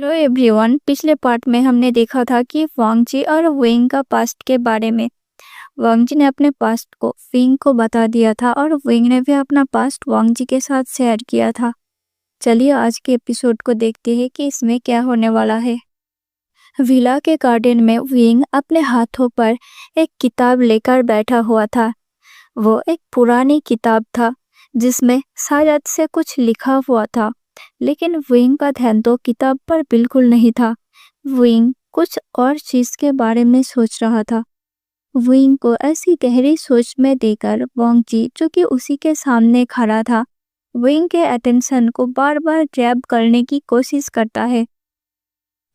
Hello everyone. पिछले part में हमने देखा था कि वांग जी और विंग का पास्ट के बारे में। वांग जी ने अपने पास्ट को विंग को बता दिया था और विंग ने भी अपना पास्ट वांग जी के साथ शेयर किया था। चलिए आज के एपिसोड को देखते हैं कि इसमें क्या होने वाला है। विला के गार्डन में विंग अपने हाथों पर एक किताब लेकर बैठा हुआ था। वो एक पुरानी किताब था जिसमें शायद से कुछ लिखा हुआ था, लेकिन विंग का ध्यान तो किताब पर बिल्कुल नहीं था। विंग कुछ और चीज के बारे में सोच रहा था। विंग को ऐसी गहरी सोच में देकर वांग जी, जो कि उसी के सामने खड़ा था, विंग के अटेंशन को बार बार ग्रैब करने की कोशिश करता है।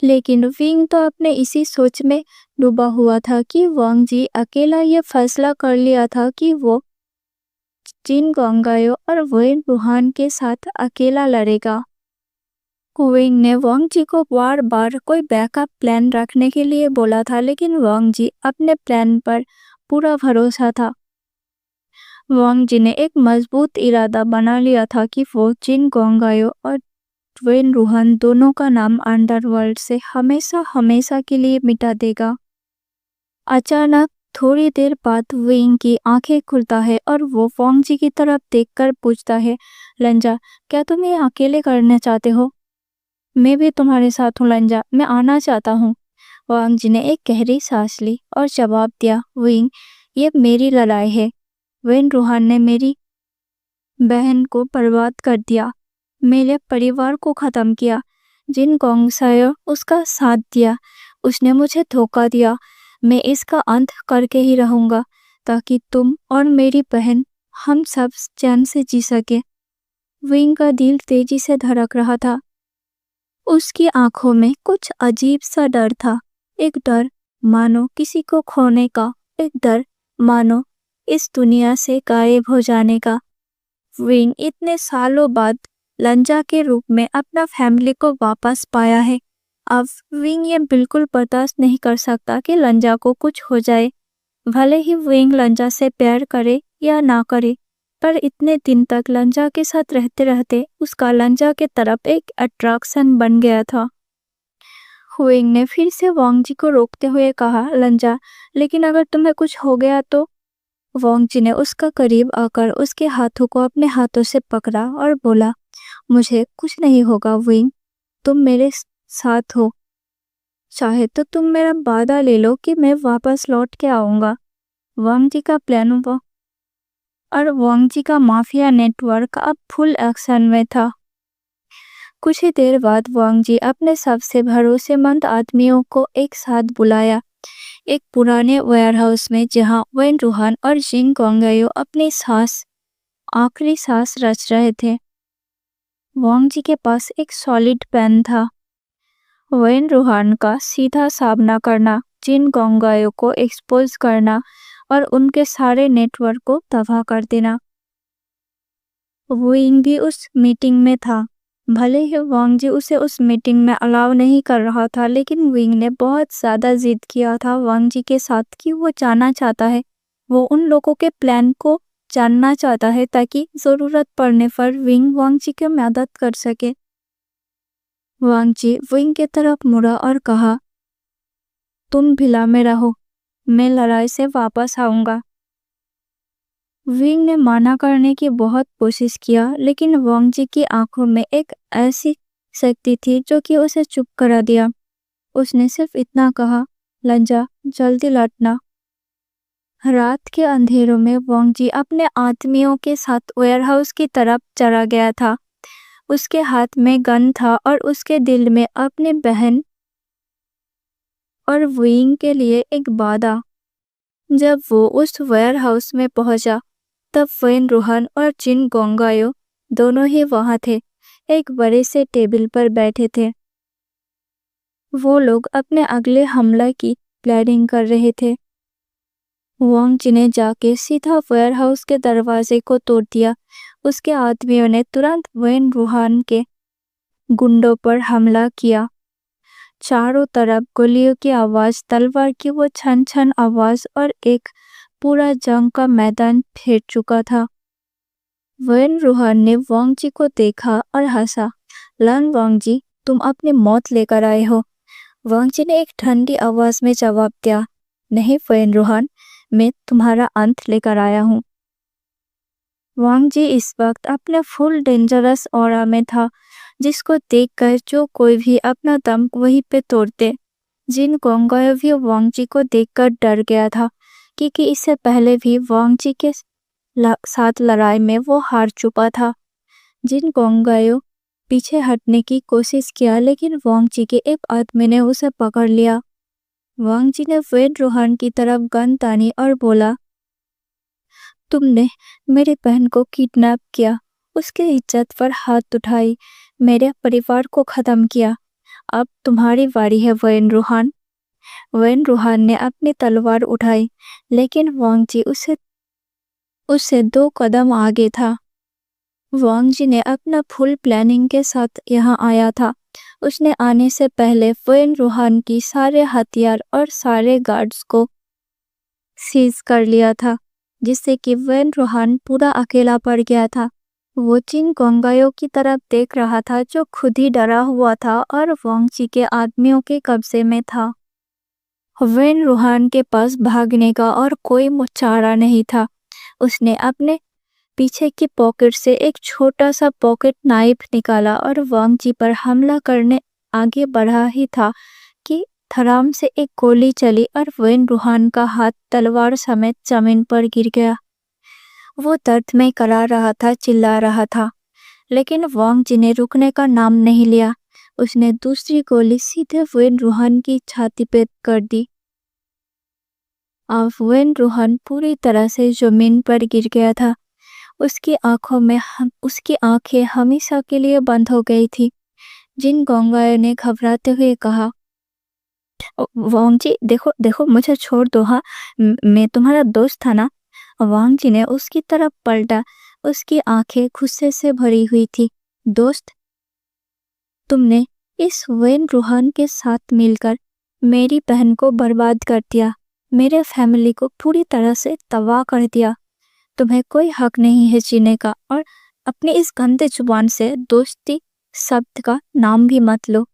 लेकिन विंग तो अपने इसी सोच में डूबा हुआ था कि वांग जी अकेला ये फैसला कर लिया था कि वो जिन गोंगायो और वेन रूहान के साथ अकेला लड़ेगा। विंग ने वांग जी को बार बार कोई बैकअप प्लान रखने के लिए बोला था, लेकिन वांग जी अपने प्लान पर पूरा भरोसा था। वांग जी ने एक मजबूत इरादा बना लिया था कि वो जिन गोंगायो और वेन रूहान दोनों का नाम अंडरवर्ल्ड से हमेशा हमेशा के लिए मिटा देगा। अचानक थोड़ी देर बाद विंग की आंखें खुलता है और वो वांग जी की तरफ देखकर पूछता है, लंजा, क्या तुम ये अकेले करना चाहते हो? मैं भी तुम्हारे साथ हूँ लंजा, मैं आना चाहता हूँ। वांग जी ने एक गहरी सांस ली और जवाब दिया, विंग, ये मेरी लड़ाई है। वेन रूहान ने मेरी बहन को बर्बाद कर दिया, मेरे परिवार को खत्म किया। जिन गोंगसायो उसका साथ दिया, उसने मुझे धोखा दिया। मैं इसका अंत करके ही रहूंगा ताकि तुम और मेरी बहन हम सब चैन से जी सके। विंग का दिल तेजी से धड़क रहा था। उसकी आंखों में कुछ अजीब सा डर था। एक डर मानो किसी को खोने का, एक डर मानो इस दुनिया से गायब हो जाने का। विंग इतने सालों बाद लंजा के रूप में अपना फैमिली को वापस पाया है। अब विंग ये बिल्कुल बर्दाश्त नहीं कर सकता कि लंजा को कुछ हो जाए। भले ही विंग लंजा से प्यार करे या ना करे, पर इतने दिन तक लंजा के साथ रहते रहते उसका लंजा के तरफ एक अट्रैक्शन बन गया था। विंग ने फिर से वांग जी को रोकते हुए कहा, लंजा, लेकिन अगर तुम्हें कुछ हो गया तो? वांग जी ने उसका करीब आकर उसके हाथों को अपने हाथों से पकड़ा और बोला, मुझे कुछ नहीं होगा विंग, तुम मेरे साथ हो। चाहे तो तुम मेरा वादा ले लो कि मैं वापस लौट के आऊंगा। वांग जी का प्लान और वांग जी का माफिया नेटवर्क अब फुल एक्शन में था। कुछ ही देर बाद वांग जी अपने सबसे भरोसेमंद आदमियों को एक साथ बुलाया, एक पुराने वेयरहाउस में जहां वेन रूहान और जिन गोंगायो अपनी आखिरी सांस रच रहे थे। वांग जी के पास एक सॉलिड प्लान था। वेन रूहान का सीधा सामना करना, जिन गोंगायो को एक्सपोज करना और उनके सारे नेटवर्क को तबाह कर देना। विंग भी उस मीटिंग में था। भले ही वांग जी उसे उस मीटिंग में अलाउ नहीं कर रहा था, लेकिन विंग ने बहुत ज़्यादा जिद किया था वांग जी के साथ कि वो जानना चाहता है, वो उन लोगों के प्लान को जानना चाहता है ताकि ज़रूरत पड़ने पर विंग वांग जी की मदद कर सके। वांग जी विंग की तरफ मुड़ा और कहा, तुम भिला में रहो, मैं लड़ाई से वापस आऊँगा। विंग ने माना करने की बहुत कोशिश किया, लेकिन वांग जी की आंखों में एक ऐसी शक्ति थी जो कि उसे चुप करा दिया। उसने सिर्फ इतना कहा, लंजा, जल्दी लौटना। रात के अंधेरों में वांग जी अपने आदमियों के साथ वेयरहाउस की तरफ चला गया था। उसके हाथ में गन था और उसके दिल में अपनी बहन और विंग के लिए एक वादा। जब वो उस वेयरहाउस में पहुंचा, तब वेन रूहान और जिन गोंगायो दोनों ही वहां थे, एक बड़े से टेबल पर बैठे थे। वो लोग अपने अगले हमला की प्लानिंग कर रहे थे। वांग जी ने जाके सीधा वेयरहाउस के दरवाजे को तोड़ दिया। उसके आदमियों ने तुरंत वेन रूहान के गुंडों पर हमला किया। चारों तरफ गोलियों की आवाज, तलवार की वो छन छन आवाज और एक पूरा जंग का मैदान फेर चुका था। वेन रूहान ने वांग जी को देखा और हंसा, लन वांग जी, तुम अपनी मौत लेकर आए हो। वांग जी ने एक ठंडी आवाज में जवाब दिया, नहीं फ़ेन रूहान, मैं तुम्हारा अंत लेकर आया हूँ। वांग जी इस वक्त अपने फुल डेंजरस ऑरा में था, जिसको देखकर जो कोई भी अपना दम वहीं पे तोड़ते। जिन गोंगायो भी वांग जी को देखकर डर गया था, क्योंकि इससे पहले भी वांग जी के साथ लड़ाई में वो हार चुका था। जिन गोंगायो पीछे हटने की कोशिश किया, लेकिन वांग जी के एक आदमी ने उसे पकड़ लिया। वांग जी ने फ़ेन रूहान की तरफ गन तानी और बोला, तुमने मेरी बहन को किडनैप किया, उसके इज्जत पर हाथ उठाई, मेरे परिवार को खत्म किया। अब तुम्हारी बारी है फ़ेन रूहान। फ़ेन रूहान ने अपनी तलवार उठाई, लेकिन वांग जी उससे 2 कदम आगे था। वांग जी ने अपना फुल प्लानिंग के साथ यहाँ आया था। उसने आने से पहले फ़ेन रूहान की सारे हथियार और सारे गार्ड्स को सीज कर लिया था, जिससे कि फ़ेन रूहान पूरा अकेला पड़ गया था। वो जिन गोंगायो की तरफ देख रहा था, जो खुद ही डरा हुआ था और वांग जी के आदमियों के कब्जे में था। फ़ेन रूहान के पास भागने का और कोई चारा नहीं था। उसने अपने पीछे की पॉकेट से एक छोटा सा पॉकेट नाइफ निकाला और वांग जी पर हमला करने आगे बढ़ा ही था कि धड़ाम से एक गोली चली और फ़ेन रूहान का हाथ तलवार समेत जमीन पर गिर गया। वो दर्द में करा रहा था, चिल्ला रहा था, लेकिन वांग जी ने रुकने का नाम नहीं लिया। उसने दूसरी गोली सीधे फ़ेन रूहान की छाती पे कर दी। अब फ़ेन रूहान पूरी तरह से जमीन पर गिर गया था। उसकी आंखें हमेशा के लिए बंद हो गई थी। जिन गोंगायो ने घबराते हुए कहा, वांग जी देखो देखो, मुझे छोड़ दो, हाँ मैं तुम्हारा दोस्त था ना। वांग जी ने उसकी तरफ पलटा। उसकी आंखें गुस्से से भरी हुई थी। दोस्त, तुमने इस फ़ेन रूहान के साथ मिलकर मेरी बहन को बर्बाद कर दिया, मेरे फैमिली को पूरी तरह से तबाह कर दिया। तुम्हें कोई हक नहीं है जीने का, और अपनी इस गंदे जुबान से दोस्ती शब्द का नाम भी मत लो।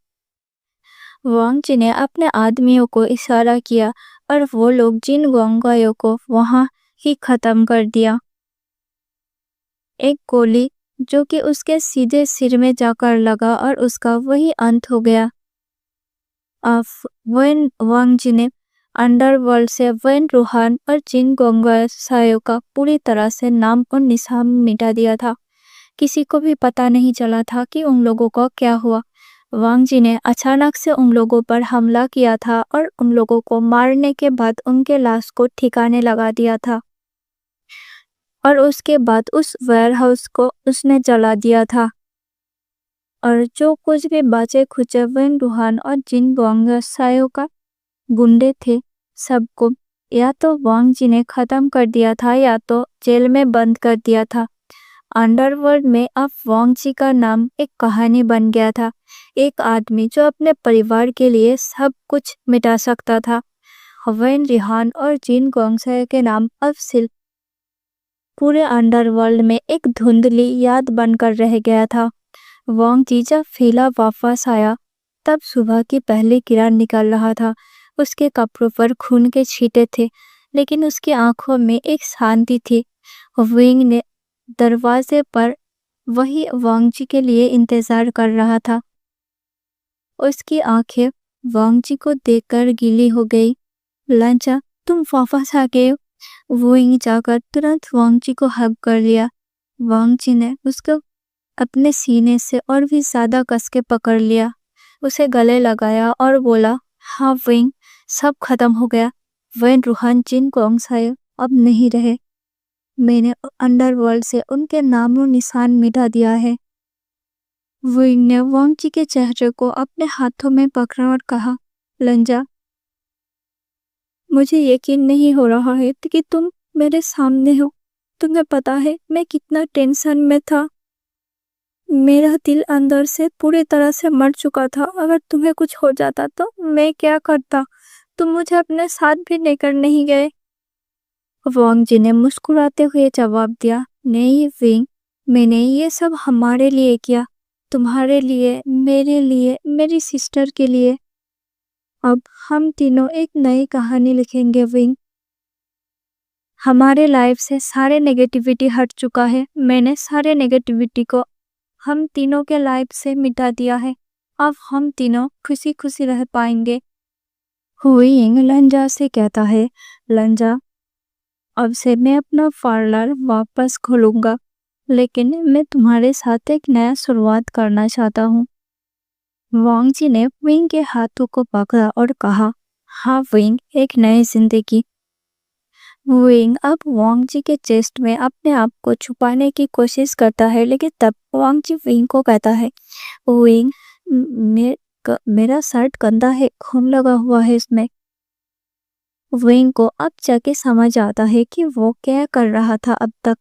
वांग जी ने अपने आदमियों को इशारा किया और वो लोग जिन गोंगायो को वहां ही खत्म कर दिया। एक गोली जो कि उसके सीधे सिर में जाकर लगा और उसका वही अंत हो गया। अब वांग जी ने अंडरवर्ल्ड से फ़ेन रूहान और जिन गोंगायो का पूरी तरह से नाम और निशान मिटा दिया था। किसी को भी पता नहीं चला था कि उन लोगों का क्या हुआ। वांग जी ने अचानक से उन लोगों पर हमला किया था और उन लोगों को मारने के बाद उनके लाश को ठिकाने लगा दिया था, और उसके बाद उस वेयरहाउस को उसने जला दिया था। और जो कुछ भी बचे खुचे फ़ेन रूहान और जिन गोंगायो का गुंडे थे, सबको या तो वांग जी ने खत्म कर दिया था या तो जेल में बंद कर दिया था। अंडरवर्ल्ड में अब वांग जी का नाम एक कहानी बन गया था। एक आदमी जो अपने परिवार के लिए सब कुछ मिटा सकता था। फ़ेन रूहान और जिन गोंगायो के नाम अब सिर्फ पूरे अंडरवर्ल्ड में एक धुंधली याद बनकर रह गया था। वांग जी जब फीला वापस आया, तब सुबह की पहली किरण निकल रहा था। उसके कपड़ों पर खून के छींटे थे, लेकिन उसकी आंखों में एक शांति थी। विंग ने दरवाजे पर वही वांग जी के लिए इंतजार कर रहा था। उसकी आंखें वांग जी को देखकर गीली हो गई। लंचा, तुम वापस आ गए हो। विंग जाकर तुरंत वांग जी को हग कर लिया। वांग जी ने उसको अपने सीने से और भी ज्यादा कस के पकड़ लिया, उसे गले लगाया और बोला, हाँ विंग, सब खत्म हो गया। फ़ेन रूहान, जिन गोंगायो अब नहीं रहे। मैंने अंडरवर्ल्ड से उनके नामो निशान मिटा दिया है। विंग ने वांग जी के चेहरे को अपने हाथों में पकड़ा और कहा, लंजा, मुझे यकीन नहीं हो रहा है कि तुम मेरे सामने हो। तुम्हें पता है मैं कितना टेंशन में था। मेरा दिल अंदर से पूरी तरह से मर चुका था। अगर तुम्हें कुछ हो जाता तो मैं क्या करता? तुम मुझे अपने साथ भी लेकर नहीं गए। वांग जी ने मुस्कुराते हुए जवाब दिया, नहीं विंग, मैंने ये सब हमारे लिए किया। तुम्हारे लिए, मेरे लिए, मेरी सिस्टर के लिए। अब हम तीनों एक नई कहानी लिखेंगे विंग। हमारे लाइफ से सारे नेगेटिविटी हट चुका है। मैंने सारे नेगेटिविटी को हम तीनों के लाइफ से मिटा दिया है। अब हम तीनों खुशी खुशी रह पाएंगे। विंग लंजा से कहता है, लंजा, अब से मैं अपना पार्लर वापस खोलूंगा, लेकिन मैं तुम्हारे साथ एक नया शुरुआत करना चाहता हूँ। वांग जी ने विंग के हाथों को पकड़ा और कहा, हाँ विंग, एक नई जिंदगी। विंग अब वांग जी के चेस्ट में अपने आप को छुपाने की कोशिश करता है, लेकिन तब वांग जी विंग को कहता है, विंग, मेरा शर्ट गंदा है, खून लगा हुआ है इसमें। विंग को अब जाके समझ आता है कि वो क्या कर रहा था अब तक,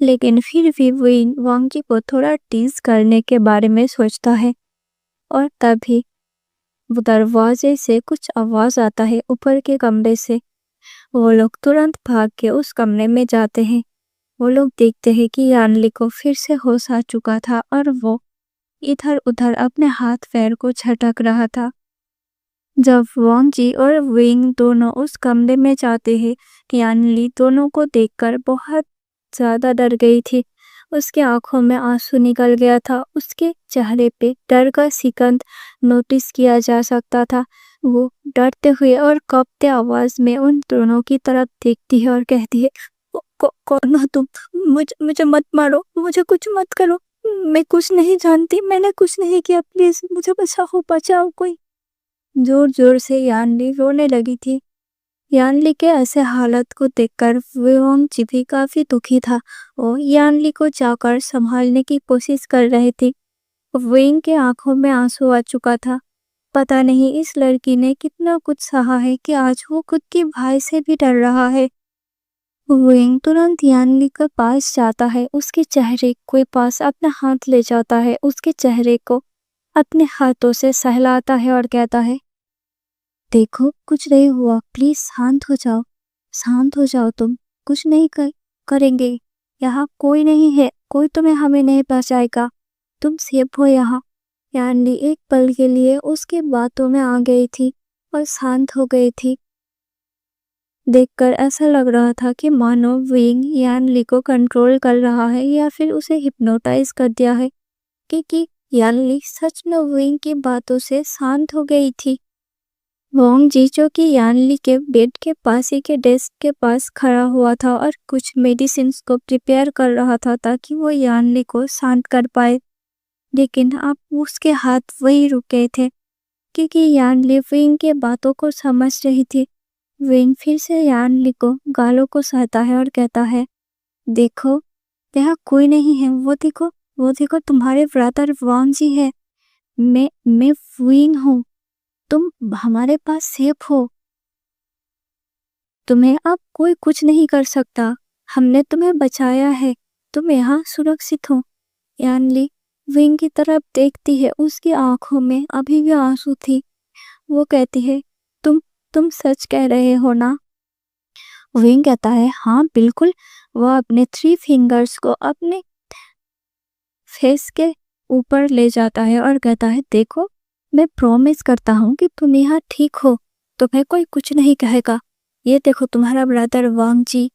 लेकिन फिर भी विंग वांग जी को थोड़ा टीज करने के बारे में सोचता है। और तभी दरवाजे से कुछ आवाज आता है ऊपर के कमरे से। वो लोग तुरंत भाग के उस कमरे में जाते हैं। वो लोग देखते हैं कि यानली को फिर से होश आ चुका था और वो इधर उधर अपने हाथ पैर को झटक रहा था। जब वांग जी और विंग दोनों उस कमरे में जाते हैं, यानली दोनों को देखकर बहुत ज्यादा डर गई थी। उसके आंखों में आंसू निकल गया था। उसके चेहरे पे डर का सिकंद नोटिस किया जा सकता था। वो डरते हुए और कांपते आवाज में उन दोनों की तरफ देखती है और कहती है, कौन हो तुम? मुझे मत मारो, मुझे कुछ मत करो, मैं कुछ नहीं जानती, मैंने कुछ नहीं किया, प्लीज मुझे बचाओ, बचाओ कोई। जोर जोर से यानली रोने लगी थी। यानली के ऐसे हालत को देखकर वांग जी भी काफी दुखी था। वो यानली को जाकर संभालने की कोशिश कर रहे थे। विंग के आंखों में आंसू आ चुका था। पता नहीं इस लड़की ने कितना कुछ सहा है कि आज वो खुद के भाई से भी डर रहा है। विंग तुरंत यानली के पास जाता है, उसके चेहरे के पास अपना हाथ ले जाता है, उसके चेहरे को अपने हाथों से सहलाता है और कहता है, देखो कुछ नहीं हुआ, प्लीज शांत हो जाओ, शांत हो जाओ, तुम कुछ नहीं करेंगे, यहाँ कोई नहीं है, कोई तुम्हें हमें नहीं बचाएगा, तुम सेफ हो यहाँ। यानली एक पल के लिए उसकी बातों में आ गई थी और शांत हो गई थी। देखकर ऐसा लग रहा था कि मानो विंग यानली को कंट्रोल कर रहा है या फिर उसे हिप्नोटाइज कर दिया है, क्योंकि यानली सच में विंग की बातों से शांत हो गई थी। वांग जी जो कि यानली के बेड के पास ही के डेस्क के पास खड़ा हुआ था और कुछ मेडिसिन को प्रिपेयर कर रहा था ताकि वो यानली को शांत कर पाए, लेकिन अब उसके हाथ वही रुके थे क्योंकि यानली विंग के बातों को समझ रही थी। विंग फिर से यानली को गालों को सहता है और कहता है, देखो यहाँ कोई नहीं है, वो देखो तुम्हारे ब्रदर वांग जी है, मैं विंग हूँ, तुम हमारे पास सेफ हो, तुम्हें अब कोई कुछ नहीं कर सकता, हमने तुम्हें बचाया है, तुम यहाँ सुरक्षित हो। यानली विंग की तरफ देखती है, उसकी आंखों में अभी भी आंसू थी। वो कहती है, तुम सच कह रहे हो ना? विंग कहता है, हाँ बिल्कुल। वह अपने 3 फिंगर्स को अपने फेस के ऊपर ले जाता है और कहता है, देखो मैं प्रॉमिस करता हूँ कि तुम यहाँ ठीक हो, तुम्हें कोई कुछ नहीं कहेगा, ये देखो तुम्हारा ब्रदर वांग जी।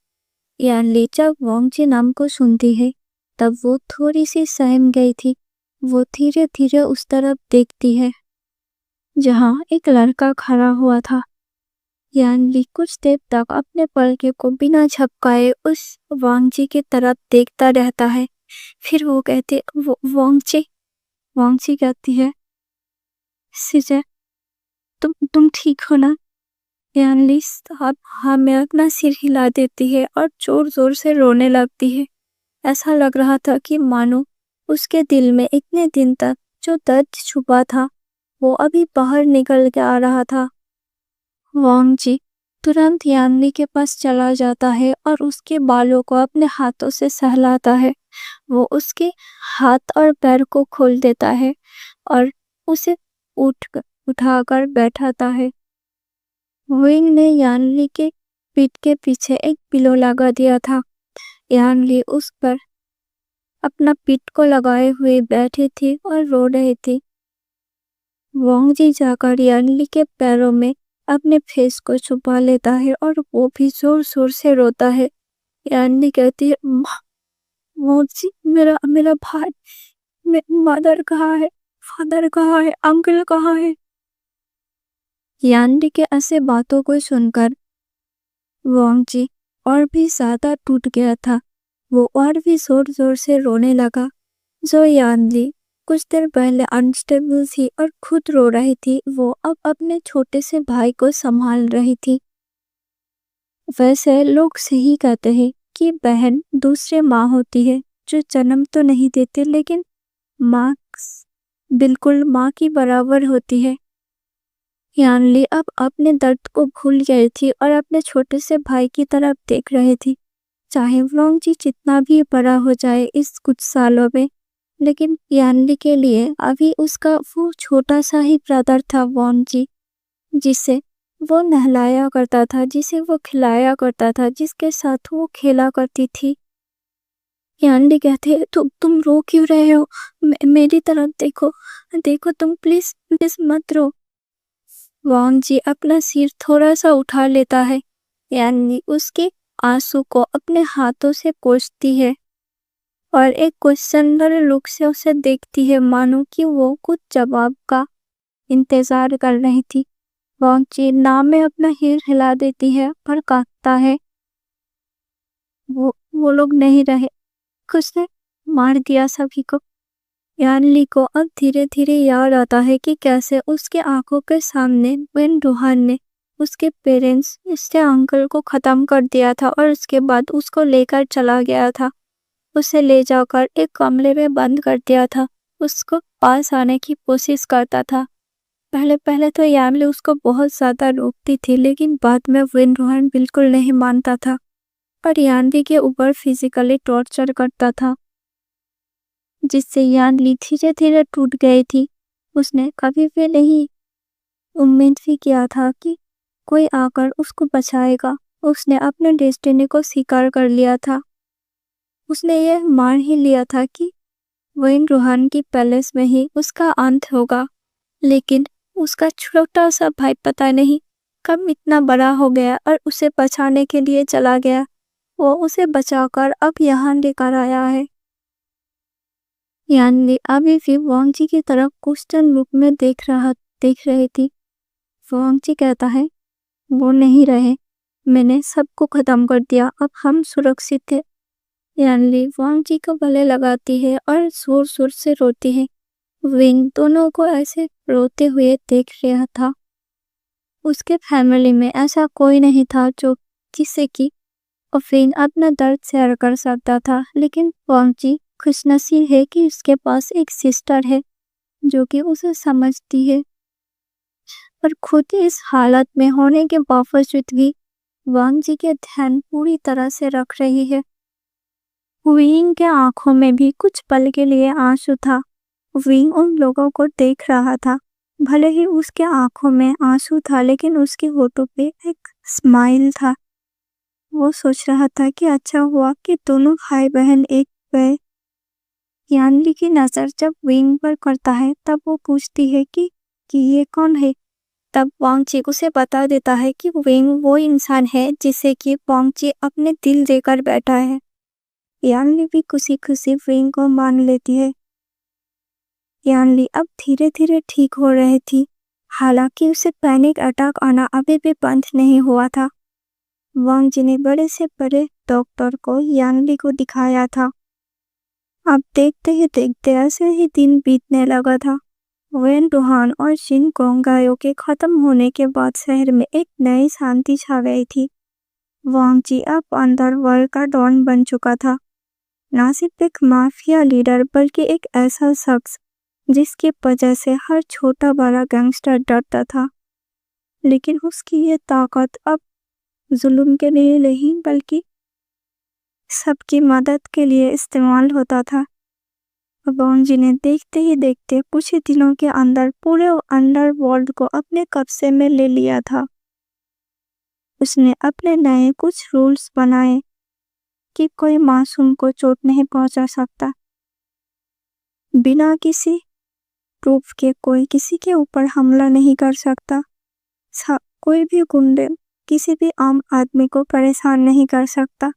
यानली जब वांग जी नाम को सुनती है तब वो थोड़ी सी सहम गई थी। वो धीरे धीरे उस तरफ देखती है जहाँ एक लड़का खड़ा हुआ था। यानली कुछ देर तक अपने पलके को बिना झपकाए उस वांग जी की तरफ देखता रहता है। फिर वो कहती, वांग जी कहती है, सिजर तुम ठीक हो ना? यानली साहब हाँ में अपना सिर हिला देती है और जोर जोर से रोने लगती है। ऐसा लग रहा था कि मानो उसके दिल में इतने दिन तक जो दर्द छुपा था वो अभी बाहर निकल के आ रहा था। वांग जी तुरंत यानली के पास चला जाता है और उसके बालों को अपने हाथों से सहलाता है। वो उसके हाथ और पैर को खोल देता है और उसे उठाकर बैठाता है। विंग ने यानली के पीठ के पीछे एक पिलो लगा दिया था। यानली उस पर अपना पीठ को लगाए हुए बैठी थी और रो रही थी। वांग जी जाकर यानली के पैरों में अपने फेस को छुपा लेता है और वो भी जोर जोर से रोता है। यानली कहती है, वांग जी, मेरा मेरा भाई, मदर कहाँ है, फादर कहाँ है, अंकल कहाँ है। यानली के ऐसे बातों को सुनकर वांग जी और भी ज्यादा टूट गया था। वो और भी जोर जोर से रोने लगा। जो यानली कुछ देर पहले अनस्टेबल थी और खुद रो रही थी, वो अब अपने छोटे से भाई को संभाल रही थी। वैसे लोग सही कहते हैं कि बहन दूसरे माँ होती है, जो जन्म तो नहीं देते लेकिन माँ बिल्कुल माँ की बराबर होती है। यानली अब अपने दर्द को भूल गई थी और अपने छोटे से भाई की तरफ देख रही थी। चाहे वांग जी जितना भी बड़ा हो जाए इस कुछ सालों में, लेकिन यानली के लिए अभी उसका वो छोटा सा ही ब्रदर था वांग जी, जिसे वो नहलाया करता था, जिसे वो खिलाया करता था, जिसके साथ वो खेला करती थी। यानली कहते, तुम रो क्यों रहे हो? मेरी तरफ देखो, देखो तुम, प्लीज प्लीज मत रो। वांग जी अपना सिर थोड़ा सा उठा लेता है। यानली उसके आंसू को अपने हाथों से पोंछती है और एक क्वेश्चनर लुक से उसे देखती है, मानो कि वो कुछ जवाब का इंतजार कर रही थी। वांग जी नाम में अपना सिर हिला देती है पर कहता है, वो लोग नहीं रहे, कुछ ने मार दिया सभी को। यानली को अब धीरे धीरे याद आता है कि कैसे उसके आंखों के सामने वेन रूहान ने उसके पेरेंट्स इसके अंकल को खत्म कर दिया था और उसके बाद उसको लेकर चला गया था। उसे ले जाकर एक कमरे में बंद कर दिया था। उसको पास आने की कोशिश करता था। पहले पहले तो यानली उसको बहुत ज्यादा रोकती थी, लेकिन बाद में वेन रूहान बिल्कुल नहीं मानता था और यानली के ऊपर फिजिकली टॉर्चर करता था, जिससे यानली धीरे धीरे टूट गई थी। उसने कभी भी नहीं उम्मीद भी किया था कि कोई आकर उसको बचाएगा। उसने अपने डेस्टिनी को स्वीकार कर लिया था। उसने यह मान ही लिया था कि वेन रूहान की पैलेस में ही उसका अंत होगा, लेकिन उसका छोटा सा भाई पता नहीं कब इतना बड़ा हो गया और उसे बचाने के लिए चला गया। वो उसे बचाकर अब यहाँ लेकर आया है। यानली अभी भी वांग जी की तरफ क्वेश्चन लुक में देख रही थी। वांग जी कहता है, वो नहीं रहे, मैंने सबको खत्म कर दिया, अब हम सुरक्षित थे। यानली वांग जी को गले लगाती है और जोर जोर से रोती है। विंग दोनों को ऐसे रोते हुए देख रहा था। उसके फैमिली में ऐसा कोई नहीं था जो जिससे कि विंग अपना दर्द शेयर कर सकता था, लेकिन वांग जी खुशनसीब है कि उसके पास एक सिस्टर है जो कि उसे समझती है। पर खुद इस हालत में होने के बावजूद भी वांग जी के ध्यान पूरी तरह से रख रही है। विंग के आंखों में भी कुछ पल के लिए आंसू था। विंग उन लोगों को देख रहा था। भले ही उसके आंखों में आंसू था, लेकिन उसके होठों पे एक स्माइल था। वो सोच रहा था कि अच्छा हुआ कि दोनों भाई बहन एक गए। यानली की नजर जब विंग पर करता है तब वो पूछती है कि ये कौन है। तब वांग जी उसे बता देता है कि विंग वो इंसान है जिसे कि वांग जी अपने दिल देकर बैठा है। यानली भी खुशी खुशी विंग को मान लेती है। यानली अब धीरे धीरे ठीक हो रही थी, हालांकि उसे पैनिक अटैक आना अभी भी बंद नहीं हुआ था। वांग जी ने बड़े से बड़े डॉक्टर को यानली को दिखाया था। अब देखते ही देखते ऐसे ही दिन बीतने लगा था। वेन रूहान और जिन गोंगायों के खत्म होने के बाद शहर में एक नई शांति छा गई थी। वांग जी अब अंडरवर्ल्ड का डॉन बन चुका था। ना सिर्फ एक माफिया लीडर, बल्कि एक ऐसा शख्स जिसकी वजह से हर छोटा बड़ा गैंगस्टर डरता था। लेकिन उसकी ये ताकत अब जुल्म के लिए नहीं, बल्कि सबकी मदद के लिए इस्तेमाल होता था। वांग जी ने देखते ही देखते कुछ ही दिनों के अंदर पूरे अंडरवर्ल्ड को अपने कब्जे में ले लिया था। उसने अपने नए कुछ रूल्स बनाए कि कोई मासूम को चोट नहीं पहुंचा सकता, बिना किसी प्रूफ के कोई किसी के ऊपर हमला नहीं कर सकता। कोई भी गुंडे किसी भी आम आदमी को परेशान नहीं कर सकता।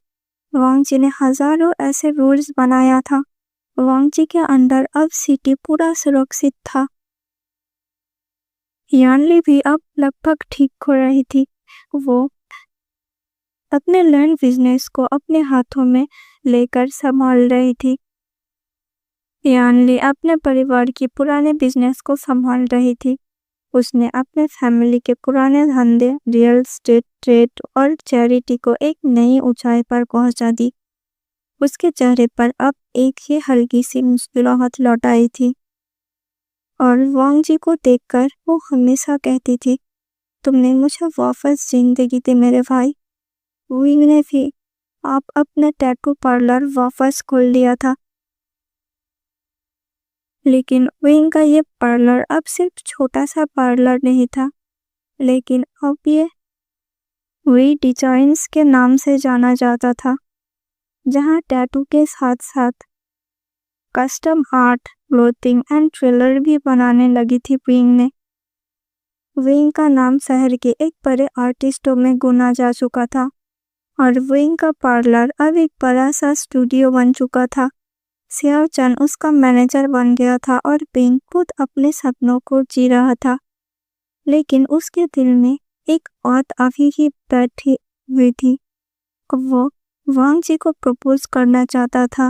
वांग जी ने हजारों ऐसे रूल्स बनाया था। वांग जी के अंदर अब सिटी पूरा सुरक्षित था। यानली भी अब लगभग ठीक हो रही थी। वो अपने लैंड बिजनेस को अपने हाथों में लेकर संभाल रही थी। यानली अपने परिवार की पुराने बिजनेस को संभाल रही थी। उसने अपने फैमिली के पुराने धंधे, रियल एस्टेट, ट्रेड और चैरिटी को एक नई ऊंचाई पर पहुंचा दी। उसके चेहरे पर अब एक ही हल्की सी मुस्कुराहट लौट आई थी और वांग जी को देखकर वो हमेशा कहती थी, तुमने मुझे वापस जिंदगी दी मेरे भाई। विंग ने भी आप अपना टैटू पार्लर वापस खोल लिया था। लेकिन विंग का ये पार्लर अब सिर्फ छोटा सा पार्लर नहीं था, लेकिन अब ये वी डिजाइन्स के नाम से जाना जाता था, जहां टैटू के साथ साथ custom art, clothing and jewellery भी बनाने लगी थी विंग ने। विंग का नाम शहर के एक बड़े आर्टिस्टों में गुना जा चुका था और विंग का पार्लर अब एक बड़ा सा स्टूडियो बन चुका था। सियाओ चन उसका मैनेजर बन गया था और विंग खुद अपने सपनों को जी रहा था। लेकिन उसके दिल में एक औरत अभी ही बैठी हुई थी। वो वांग जी को प्रपोज करना चाहता था।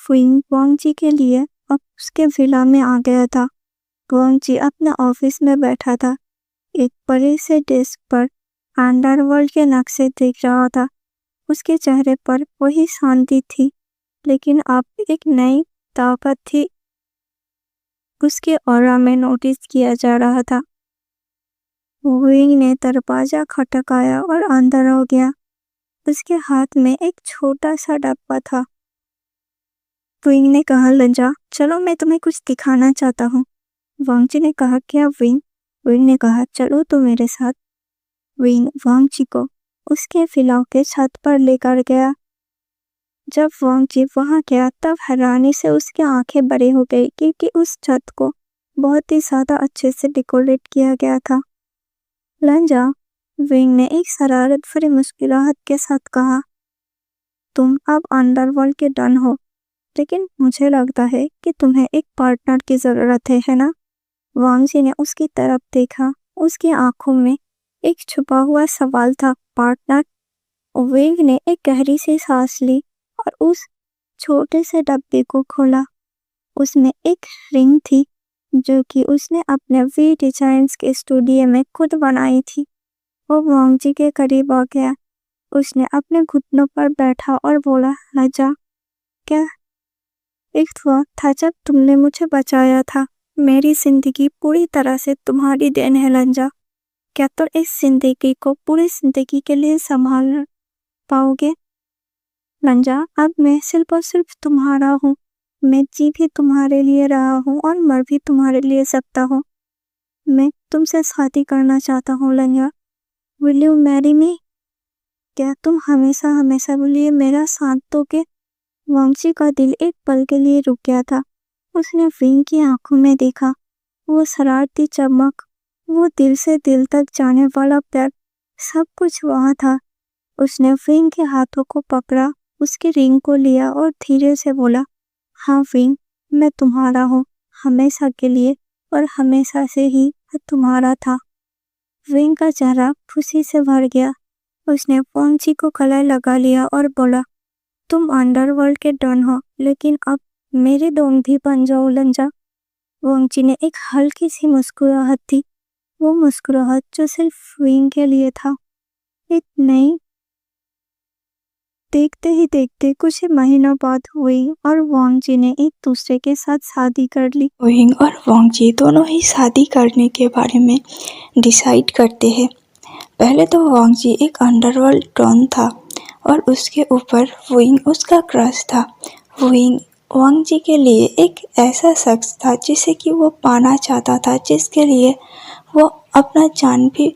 विंग वांग जी के लिए अब उसके विला में आ गया था। वांग जी अपने ऑफिस में बैठा था। एक बड़े से डेस्क पर अंडरवर्ल्ड के नक्शे देख रहा था। उसके चेहरे पर वही शांति थी, लेकिन अब एक नई ताकत थी उसके ऑरा में नोटिस किया जा रहा था। विंग ने दरवाजा खटकाया और अंदर हो गया। उसके हाथ में एक छोटा सा डब्बा था। विंग ने कहा, लंजा, चलो मैं तुम्हें कुछ दिखाना चाहता हूँ। वांग जी ने कहा, क्या विंग? विंग ने कहा, चलो तो मेरे साथ। विंग वांग जी को उसके विला के छत पर लेकर गया। जब वांग जी वहां गया तब हैरानी से उसकी आंखें बड़ी हो गई, क्योंकि उस छत को बहुत ही ज्यादा अच्छे से डेकोरेट किया गया था। लंजा, विंग ने एक शरारत भरी मुस्कुराहट के साथ कहा, तुम अब अंडरवर्ल्ड के डन हो, लेकिन मुझे लगता है कि तुम्हें एक पार्टनर की जरूरत है ना? वांग जी ने उसकी तरफ देखा। उसकी आंखों में एक छुपा हुआ सवाल था। पार्टनर? विंग ने एक गहरी सी सांस ली और उस छोटे से डब्बे को खोला। उसमें एक रिंग थी जो कि उसने अपने वी डिजाइन्स के स्टूडियो में खुद बनाई थी। वो वांग जी के करीब आ गया। उसने अपने घुटनों पर बैठा और बोला, लंजा, क्या एक वक्त था जब तुमने मुझे बचाया था। मेरी जिंदगी पूरी तरह से तुम्हारी देन है लंजा। क्या तुम इस जिंदगी को पूरी जिंदगी के लिए संभाल पाओगे? लंजा, अब मैं सिर्फ और सिर्फ तुम्हारा हूँ। मैं जी भी तुम्हारे लिए रहा हूँ और मर भी तुम्हारे लिए सकता हूँ। मैं तुमसे शादी करना चाहता हूँ लंजा। Will you marry me? क्या तुम हमेशा हमेशा के लिए मेरा साथ दोगे? वांग जी का दिल एक पल के लिए रुक गया था। उसने विंग की आंखों में देखा। वो शरारती चमक, वो दिल से दिल तक जाने वाला प्यार, सब कुछ वहाँ था। उसने विंग के हाथों को पकड़ा, उसकी रिंग को लिया और धीरे से बोला, हाँ विंग, मैं तुम्हारा हूँ, हमेशा के लिए, और हमेशा से ही मैं तुम्हारा था। विंग का चेहरा खुशी से भर गया। उसने वांग जी को गले लगा लिया और बोला, तुम अंडरवर्ल्ड के डॉन हो, लेकिन अब मेरे डॉन भी बन जाओ लंजा। वांग जी ने एक हल्की सी मुस्कुराहट थी, वो मुस्कुराहट जो सिर्फ विंग के लिए था। एक नई देखते ही देखते कुछ ही महीनों बाद विंग और वांग जी ने एक दूसरे के साथ शादी कर ली। विंग और वांग जी दोनों ही शादी करने के बारे में डिसाइड करते हैं। पहले तो वांग जी एक अंडरवर्ल्ड डॉन था और उसके ऊपर विंग उसका क्रश था। विंग वांग जी के लिए एक ऐसा शख्स था जिसे कि वो पाना चाहता था, जिसके लिए वो अपना जान भी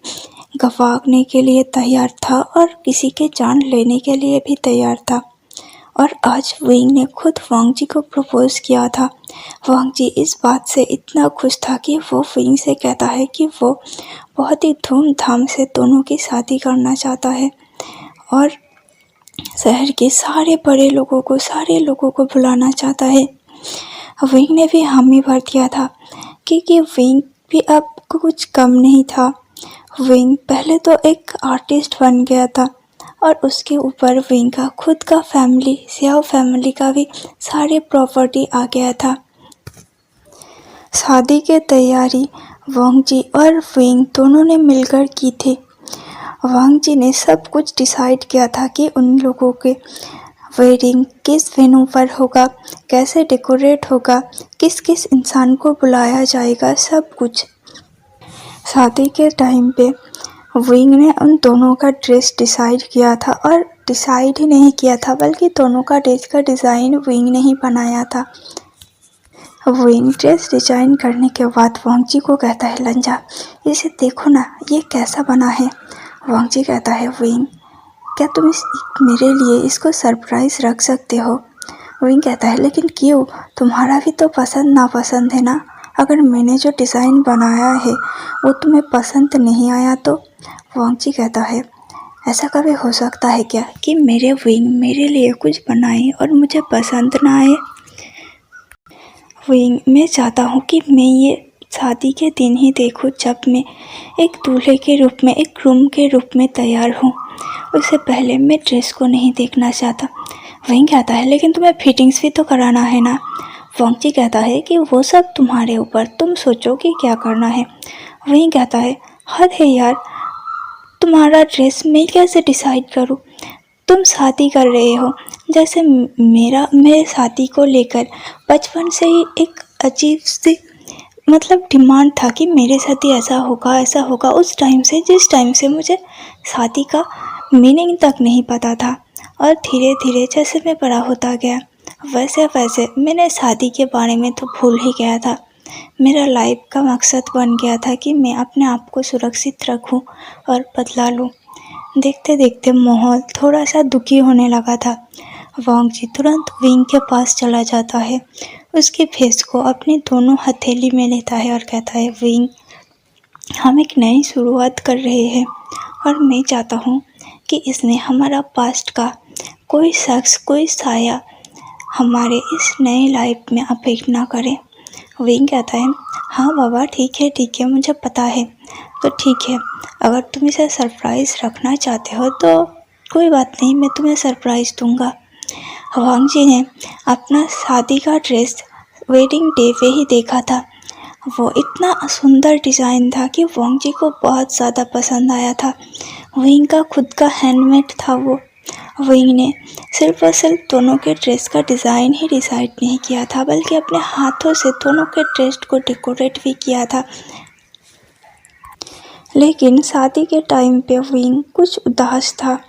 गंवाने के लिए तैयार था और किसी के जान लेने के लिए भी तैयार था। और आज विंग ने खुद वांग जी को प्रपोज किया था। वांग जी इस बात से इतना खुश था कि वो विंग से कहता है कि वो बहुत ही धूमधाम से दोनों की शादी करना चाहता है और शहर के सारे बड़े लोगों को, सारे लोगों को बुलाना चाहता है। विंग ने भी हामी भर दिया था क्योंकि विंग भी अब कुछ कम नहीं था। विंग पहले तो एक आर्टिस्ट बन गया था और उसके ऊपर विंग का खुद का फैमिली, सियाओ फैमिली का भी सारे प्रॉपर्टी आ गया था। शादी की तैयारी वांग जी और विंग दोनों ने मिलकर की थी। वांग जी ने सब कुछ डिसाइड किया था कि उन लोगों के वेडिंग किस वेन्यू पर होगा, कैसे डेकोरेट होगा, किस किस इंसान को बुलाया जाएगा, सब कुछ। शादी के टाइम पे विंग ने उन दोनों का ड्रेस डिसाइड किया था और डिसाइड ही नहीं किया था बल्कि दोनों का ड्रेस का डिज़ाइन विंग ने ही बनाया था। विंग ड्रेस डिजाइन करने के बाद वांग जी को कहता है, लंजा इसे देखो ना, ये कैसा बना है। वांग जी कहता है, विंग क्या तुम मेरे लिए इसको सरप्राइज रख सकते हो। विंग कहता है, लेकिन क्यों, तुम्हारा भी तो पसंद नापसंद है ना। अगर मैंने जो डिज़ाइन बनाया है वो तुम्हें पसंद नहीं आया तो। वांग जी कहता है, ऐसा कभी हो सकता है क्या कि मेरे विंग मेरे लिए कुछ बनाए और मुझे पसंद ना आए। विंग मैं चाहता हूँ कि मैं ये शादी के दिन ही देखूँ जब मैं एक दूल्हे के रूप में, एक ग्रूम के रूप में तैयार हूँ। उससे पहले मैं ड्रेस को नहीं देखना चाहता। विंग कहता है, लेकिन तुम्हें फिटिंग्स भी तो कराना है ना। वांग जी कहता है कि वो सब तुम्हारे ऊपर, तुम सोचो कि क्या करना है। विंग कहता है, हद है यार, तुम्हारा ड्रेस मैं कैसे डिसाइड करूँ। तुम शादी कर रहे हो, जैसे मेरे शादी को लेकर बचपन से ही एक अजीब सी डिमांड था कि मेरे साथ ही ऐसा होगा, ऐसा होगा। उस टाइम से, जिस टाइम से मुझे शादी का मीनिंग तक नहीं पता था और धीरे धीरे जैसे मैं बड़ा होता गया वैसे वैसे मैंने शादी के बारे में तो भूल ही गया था। मेरा लाइफ का मकसद बन गया था कि मैं अपने आप को सुरक्षित रखूं और बदला लूं। देखते देखते माहौल थोड़ा सा दुखी होने लगा था। वांग जी तुरंत विंग के पास चला जाता है, उसके फेस को अपनी दोनों हथेली में लेता है और कहता है, विंग हम एक नई शुरुआत कर रहे हैं और मैं चाहता हूँ कि इसमें हमारा पास्ट का कोई शख्स, कोई साया हमारे इस नई लाइफ में अफेक्ट ना करे। विंग कहता है, हाँ बाबा ठीक है मुझे पता है, तो ठीक है, अगर तुम इसे सरप्राइज़ रखना चाहते हो तो कोई बात नहीं, मैं तुम्हें सरप्राइज़ दूंगा। वांग जी ने अपना शादी का ड्रेस वेडिंग डे पे ही देखा था। वो इतना सुंदर डिज़ाइन था कि वांग जी को बहुत ज़्यादा पसंद आया था। विंग का खुद का हैंडमेड था वो। विंग ने सिर्फ और सिर्फ दोनों के ड्रेस का डिज़ाइन ही डिसाइड नहीं किया था बल्कि अपने हाथों से दोनों के ड्रेस को डेकोरेट भी किया था। लेकिन शादी के टाइम पे विंग कुछ उदास था।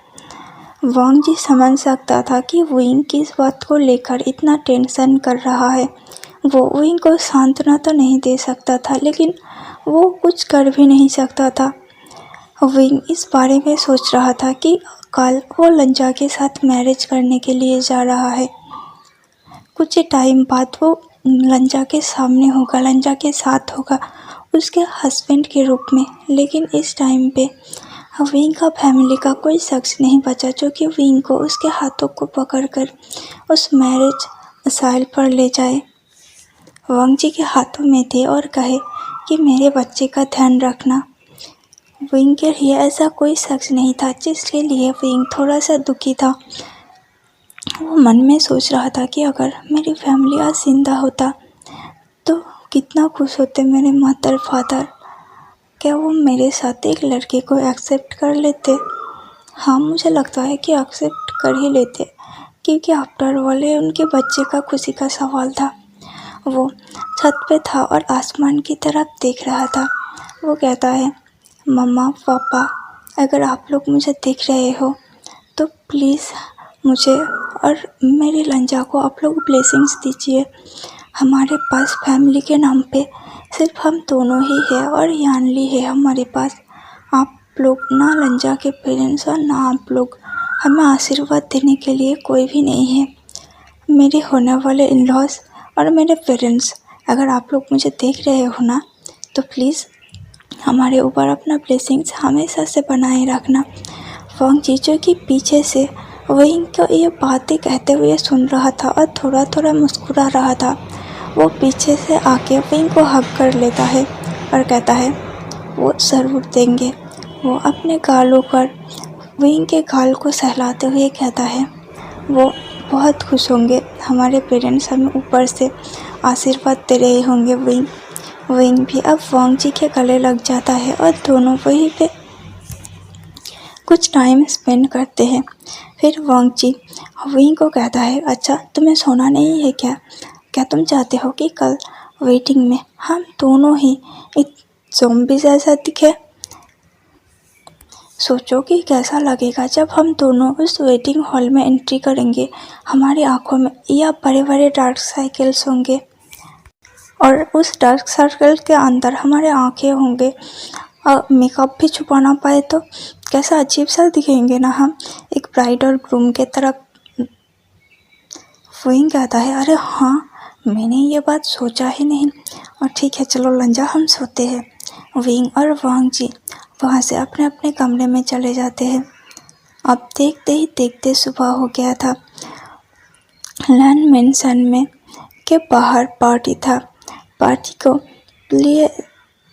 वांग जी समझ सकता था कि विंग किस बात को लेकर इतना टेंशन कर रहा है। वो विंग को सांत्वना तो नहीं दे सकता था, लेकिन वो कुछ कर भी नहीं सकता था। विंग इस बारे में सोच रहा था कि कल वो लंजा के साथ मैरिज करने के लिए जा रहा है। कुछ टाइम बाद वो लंजा के सामने होगा, लंजा के साथ होगा, उसके हस्बैंड के रूप में। लेकिन इस टाइम पे विंग का फैमिली का कोई शख्स नहीं बचा जो कि विंग को उसके हाथों को पकड़कर उस मैरिज साइल पर ले जाए। वांग जी के हाथों में थे और कहे कि मेरे बच्चे का ध्यान रखना। विंग के लिए ऐसा कोई शख्स नहीं था जिसके लिए विंग थोड़ा सा दुखी था। वो मन में सोच रहा था कि अगर मेरी फैमिली आज जिंदा होता तो कितना खुश होते मेरे मदर फादर। क्या वो मेरे साथ एक लड़के को एक्सेप्ट कर लेते? हाँ, मुझे लगता है कि एक्सेप्ट कर ही लेते, क्योंकि आफ्टर ऑल उनके बच्चे का खुशी का सवाल था। वो छत पे था और आसमान की तरफ देख रहा था। वो कहता है, मम्मा पापा, अगर आप लोग मुझे देख रहे हो तो प्लीज़ मुझे और मेरी लंजा को आप लोग ब्लेसिंग्स दीजिए। हमारे पास फैमिली के नाम पे सिर्फ हम दोनों ही है और यानली है हमारे पास। आप लोग ना लंजा के पेरेंट्स और ना आप लोग हमें आशीर्वाद देने के लिए कोई भी नहीं है। मेरे होने वाले इन-लॉज और मेरे पेरेंट्स, अगर आप लोग मुझे देख रहे हो ना, तो प्लीज़ हमारे ऊपर अपना ब्लेसिंग्स हमेशा से बनाए रखना। वांग जी जो कि पीछे से विंग को ये बातें कहते हुए सुन रहा था और थोड़ा थोड़ा मुस्कुरा रहा था, वो पीछे से आके विंग को हग कर लेता है और कहता है वो ज़रूर देंगे। वो अपने गालों पर विंग के गाल को सहलाते हुए कहता है वो बहुत खुश होंगे, हमारे पेरेंट्स हमें ऊपर से आशीर्वाद दे रहे होंगे। विंग भी अब वांग जी के गले लग जाता है और दोनों वहीं पे कुछ टाइम स्पेंड करते हैं। फिर वांग जी विंग को कहता है अच्छा तुम्हें सोना नहीं है क्या? क्या तुम चाहते हो कि कल वेटिंग में हम दोनों ही एक ज़ॉम्बी जैसा दिखे? सोचो कि कैसा लगेगा जब हम दोनों उस वेटिंग हॉल में एंट्री करेंगे। हमारी आंखों में या बड़े बड़े डार्क सर्कल्स होंगे और उस डार्क सर्कल के अंदर हमारे आंखें होंगे और मेकअप भी छुपा ना पाए तो कैसा अजीब सा दिखेंगे ना हम, एक ब्राइड और ग्रूम के तरफ। विंग कहता है अरे हाँ, मैंने ये बात सोचा ही नहीं। और ठीक है चलो लंजा हम सोते हैं। विंग और वांग जी वहाँ से अपने अपने कमरे में चले जाते हैं। अब देखते ही देखते सुबह हो गया था। लैन मेंशन में के बाहर पार्टी था। पार्टी को लिए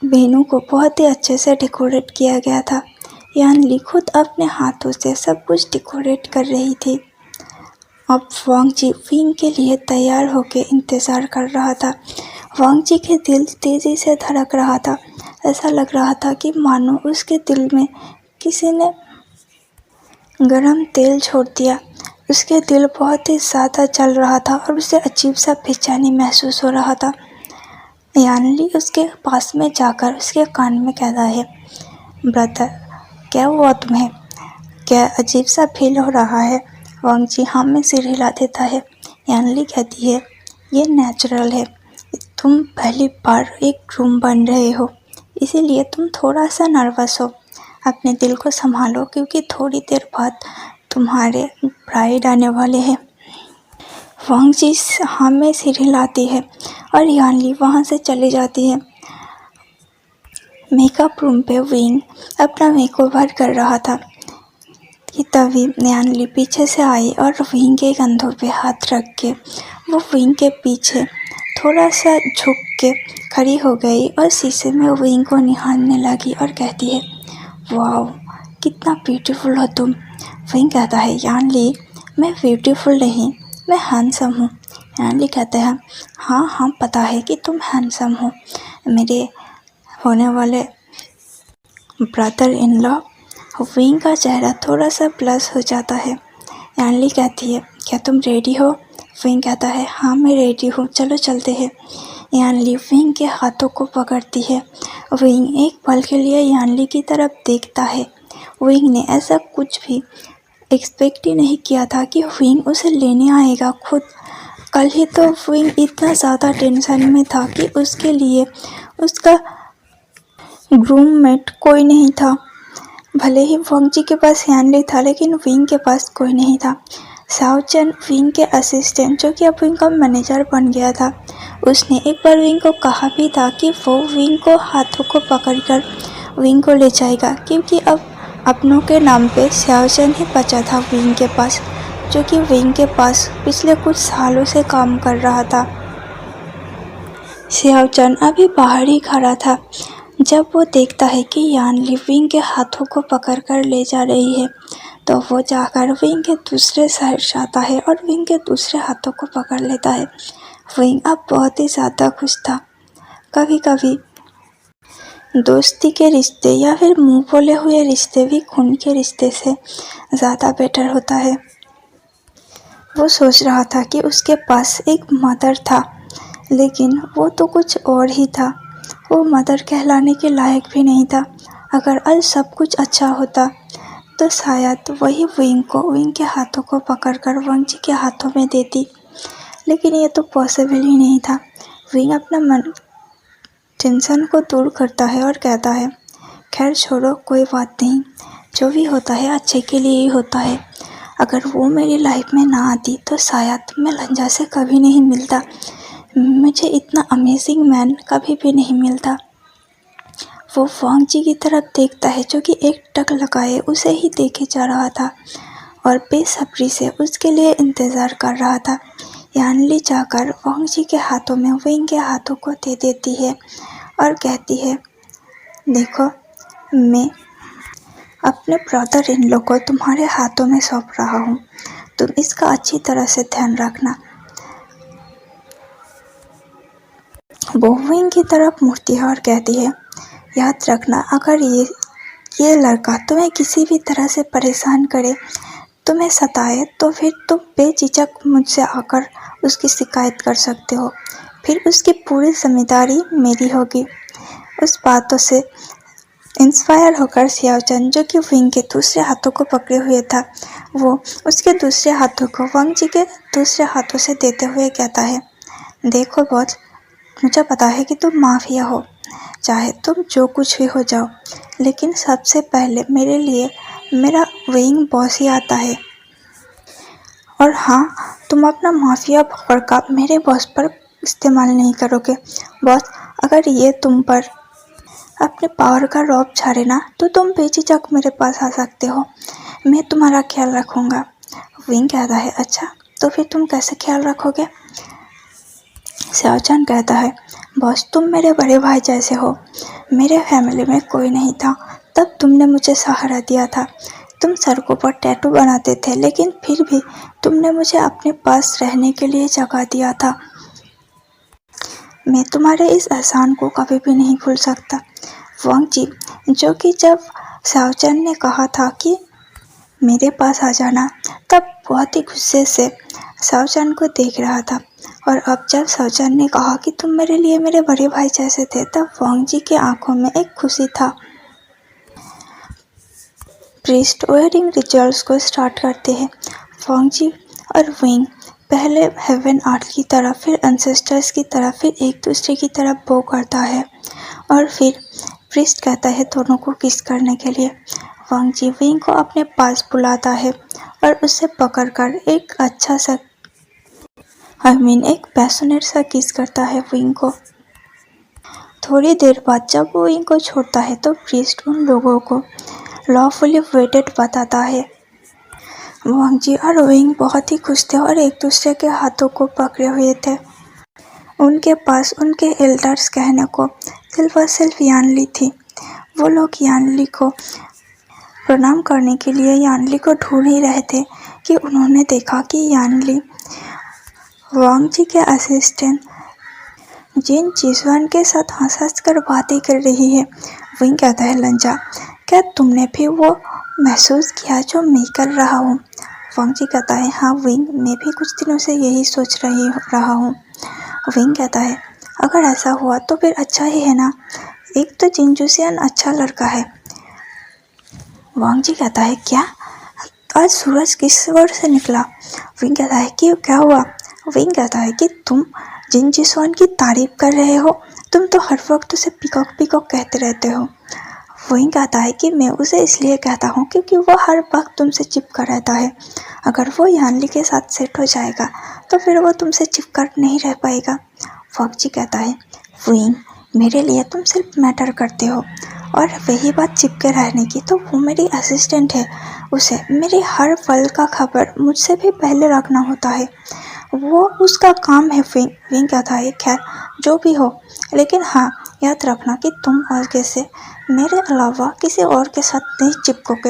वेन्यू को बहुत ही अच्छे से डेकोरेट किया गया था। यान ली खुद अपने हाथों से सब कुछ डेकोरेट कर रही थी। अब वांग जी विंग के लिए तैयार होकर इंतज़ार कर रहा था। वांग जी के दिल तेज़ी से धड़क रहा था। ऐसा लग रहा था कि मानो उसके दिल में किसी ने गरम तेल छोड़ दिया। उसके दिल बहुत ही ज़्यादा चल रहा था और उसे अजीब सा बेचैनी महसूस हो रहा था। यानली उसके पास में जाकर उसके कान में कहता है ब्रदर क्या हुआ तुम्हें? क्या अजीब सा फील हो रहा है? वांग जी हाँ में सिर हिला देता है। यानली कहती है ये नेचुरल है, तुम पहली बार एक रूम बन रहे हो इसीलिए तुम थोड़ा सा नर्वस हो। अपने दिल को संभालो क्योंकि थोड़ी देर बाद तुम्हारे ब्राइड आने वाले हैं। वांग जी हाँ में सिर हिलाती है और यानली वहाँ से चली जाती है। मेकअप रूम पे विंग अपना मेकओवर कर रहा था कि तभी यानली पीछे से आई और विंग के कंधों पे हाथ रख के वो विंग के पीछे थोड़ा सा झुक के खड़ी हो गई और शीशे में विंग को निहारने लगी और कहती है वाओ कितना ब्यूटीफुल हो तुम। विंग कहता है यानली मैं ब्यूटीफुल नहीं, मैं हैंडसम हूँ। यानली कहता है हाँ हाँ पता है कि तुम हैंडसम हो मेरे होने वाले ब्रदर इन लॉ। विंग का चेहरा थोड़ा सा प्लस हो जाता है। यानली कहती है क्या तुम रेडी हो? विंग कहता है हाँ मैं रेडी हूँ, चलो चलते हैं। यानली विंग के हाथों को पकड़ती है। विंग एक पल के लिए यानली की तरफ देखता है। विंग ने ऐसा कुछ भी एक्सपेक्ट ही नहीं किया था कि विंग उसे लेने आएगा खुद। कल ही तो विंग इतना ज़्यादा टेंशन में था कि उसके लिए उसका ग्रूममेट कोई नहीं था। भले ही वांग जी के पास यानली था लेकिन विंग के पास कोई नहीं था। शाओ चेन विंग के असिस्टेंट जो कि अब विंग का मैनेजर बन गया था, उसने एक बार विंग को कहा भी था कि वो विंग को हाथों को पकड़कर विंग को ले जाएगा क्योंकि अब अपनों के नाम पे शाओ चेन ही बचा था विंग के पास, जो कि विंग के पास पिछले कुछ सालों से काम कर रहा था। शाओ चेन अभी बाहर ही खड़ा था। जब वो देखता है कि यानली विंग के हाथों को पकड़कर ले जा रही है तो वो जाकर विंग के दूसरे साइड जाता है और विंग के दूसरे हाथों को पकड़ लेता है। विंग अब बहुत ही ज़्यादा खुश था। कभी कभी दोस्ती के रिश्ते या फिर मुंह बोले हुए रिश्ते भी खून के रिश्ते से ज़्यादा बेटर होता है। वो सोच रहा था कि उसके पास एक मदर था लेकिन वो तो कुछ और ही था। वो मदर कहलाने के लायक भी नहीं था। अगर आज सब कुछ अच्छा होता तो शायद वही विंग को विंग के हाथों को पकड़कर वांग जी के हाथों में देती, लेकिन ये तो पॉसिबल ही नहीं था। विंग अपना मन टेंशन को दूर करता है और कहता है खैर छोड़ो कोई बात नहीं, जो भी होता है अच्छे के लिए ही होता है। अगर वो मेरी लाइफ में ना आती तो शायद मैं लंजा से कभी नहीं मिलता, मुझे इतना अमेजिंग मैन कभी भी नहीं मिलता। वो वांग जी की तरफ देखता है जो कि एक टक लगाए उसे ही देखे जा रहा था और बेसब्री से उसके लिए इंतज़ार कर रहा था। यानली जाकर वांग जी के हाथों में विंग के हाथों को दे देती है और कहती है, देखो मैं अपने ब्रदर इन लॉ को तुम्हारे हाथों में सौंप रहा हूँ, तुम इसका अच्छी तरह से ध्यान रखना। वो विंग की तरफ मुड़ती है और कहती है, याद रखना अगर ये लड़का तुम्हें किसी भी तरह से परेशान करे, तुम्हें सताए, तो फिर तुम बेझिझक मुझसे आकर उसकी शिकायत कर सकते हो, फिर उसकी पूरी जिम्मेदारी मेरी होगी। उस बातों से इंस्पायर होकर सियाओचन जो कि विंग के दूसरे हाथों को पकड़े हुए था, वो उसके दूसरे हाथों को वांग जी के दूसरे हाथों से देते हुए कहता है, देखो बॉस, मुझे पता है कि तुम माफिया हो, चाहे तुम जो कुछ भी हो जाओ, लेकिन सबसे पहले मेरे लिए मेरा विंग बॉस ही आता है। और हाँ, तुम अपना माफिया पावर का मेरे बॉस पर इस्तेमाल नहीं करोगे। बॉस, अगर ये तुम पर अपने पावर का रौब झाड़े ना, तो तुम बेझिझक मेरे पास आ सकते हो, मैं तुम्हारा ख्याल रखूँगा। विंग कहता है, अच्छा तो फिर तुम कैसे ख्याल रखोगे? सियाओचन कहता है, बॉस तुम मेरे बड़े भाई जैसे हो, मेरे फैमिली में कोई नहीं था तब तुमने मुझे सहारा दिया था, तुम सड़कों पर टैटू बनाते थे लेकिन फिर भी तुमने मुझे अपने पास रहने के लिए जगह दिया था, मैं तुम्हारे इस एहसान को कभी भी नहीं भूल सकता। वांग जी जो कि जब सियाओचन ने कहा था कि मेरे पास आ जाना, तब बहुत ही गुस्से से सियाओचन को देख रहा था, और अब जब सियाओचन ने कहा कि तुम मेरे लिए मेरे बड़े भाई जैसे थे, तब वांग जी के आंखों में एक खुशी था। प्रीस्ट वेडिंग रिचुअल्स को स्टार्ट करते हैं। वांग जी और विंग पहले हेवन आर्ट की तरफ, फिर एंसेस्टर्स की तरफ, फिर एक दूसरे की तरफ बो करता है और फिर प्रीस्ट कहता है दोनों को किस करने के लिए। वांग जी विंग को अपने पास बुलाता है और उसे पकड़कर एक अच्छा सा एक पैशनेट सा किस करता है विंग को। थोड़ी देर बाद जब वो विंग को छोड़ता है तो प्रीस्ट उन लोगों को लॉफुली वेटेड बताता है। वांग जी और विंग बहुत ही खुश थे और एक दूसरे के हाथों को पकड़े हुए थे। उनके पास उनके एल्डर्स कहने को सिर्फ यानली थी। वो लोग यानली को प्रणाम करने के लिए यानली को ढूंढ ही रहे थे कि उन्होंने देखा कि यानली वांग जी के असिस्टेंट जिन चिसवान के साथ हंस कर बातें कर रही है। विंग कहता है, लंजा, क्या तुमने भी वो महसूस किया जो मैं कर रहा हूँ? वांग जी कहता है, हाँ विंग, मैं भी कुछ दिनों से यही सोच रहा हूँ। विंग कहता है, अगर ऐसा हुआ तो फिर अच्छा ही है ना, एक तो जिनजुसियन अच्छा लड़का है। वांग जी कहता है, क्या आज सूरज किस ओर से निकला? विंग कहता है कि क्या हुआ? विंग कहता है कि तुम जिनजुसियन की तारीफ कर रहे हो, तुम तो हर वक्त उसे पिकॉक पिकॉक कहते रहते हो। विंग कहता है कि मैं उसे इसलिए कहता हूँ क्योंकि वो हर वक्त तुमसे चिपका रहता है, अगर वो यानली के साथ सेट हो जाएगा तो फिर वो तुमसे चिपका नहीं रह पाएगा। वांग जी कहता है, विंग, मेरे लिए तुम सिर्फ मैटर करते हो, और वही बात चिपके रहने की, तो वो मेरी असिस्टेंट है, उसे मेरे हर पल का खबर मुझसे भी पहले रखना होता है, वो उसका काम है। विंग कहता है, खैर जो भी हो, लेकिन हाँ याद रखना कि तुम आगे से मेरे अलावा किसी और के साथ नहीं चिपकोगे।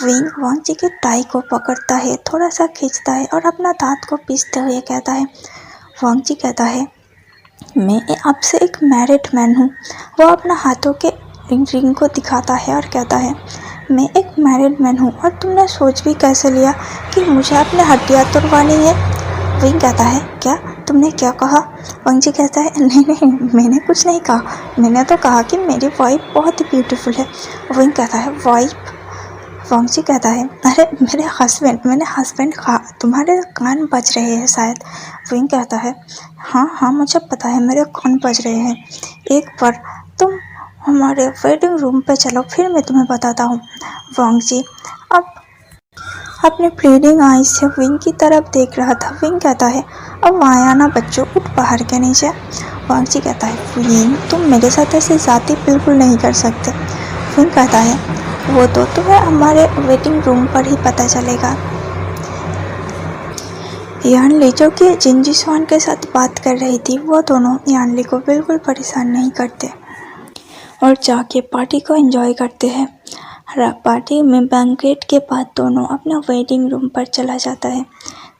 विंग वांग जी के टाई को पकड़ता है, थोड़ा सा खींचता है और अपना दांत को पीसते हुए कहता है। वांग जी कहता है, मैं आपसे एक मैरिड मैन हूँ। वो अपना हाथों के रिंग को दिखाता है और कहता है, मैं एक मैरिड मैन हूँ, और तुमने सोच भी कैसे लिया कि मुझे अपने हड्डियाँ तोड़वानी है? विंग कहता है, क्या तुमने क्या कहा? वांग जी कहता है, नहीं, मैंने कुछ नहीं कहा, मैंने तो कहा कि मेरी वाइफ बहुत ही ब्यूटीफुल है। विंग कहता है, वाइफ? वांग जी कहता है, अरे मेरे हस्बैंड, मैंने हस्बैंड कहा, तुम्हारे कान बज रहे हैं शायद। विंग कहता है, हाँ मुझे पता है मेरे कान बज रहे हैं, एक बार तुम हमारे वेडिंग रूम पे चलो, फिर मैं तुम्हें बताता हूँ। वांग जी अपने प्लीडिंग आईज से विंग की तरफ देख रहा था। विंग कहता है, अब वहाँ आना बच्चों, उठ पहाड़ के नीचे। वांग जी कहता है, विंग तुम मेरे साथ ऐसे जाती बिल्कुल नहीं कर सकते। विंग कहता है, वो तो तुम्हें हमारे वेटिंग रूम पर ही पता चलेगा। यानली जो कि जिंजी स्वान के साथ बात कर रही थी, वो दोनों यानली को बिल्कुल परेशान नहीं करते और जाके पार्टी को एंजॉय करते हैं। पार्टी में बैंकेट के बाद दोनों अपना वेडिंग रूम पर चला जाता है।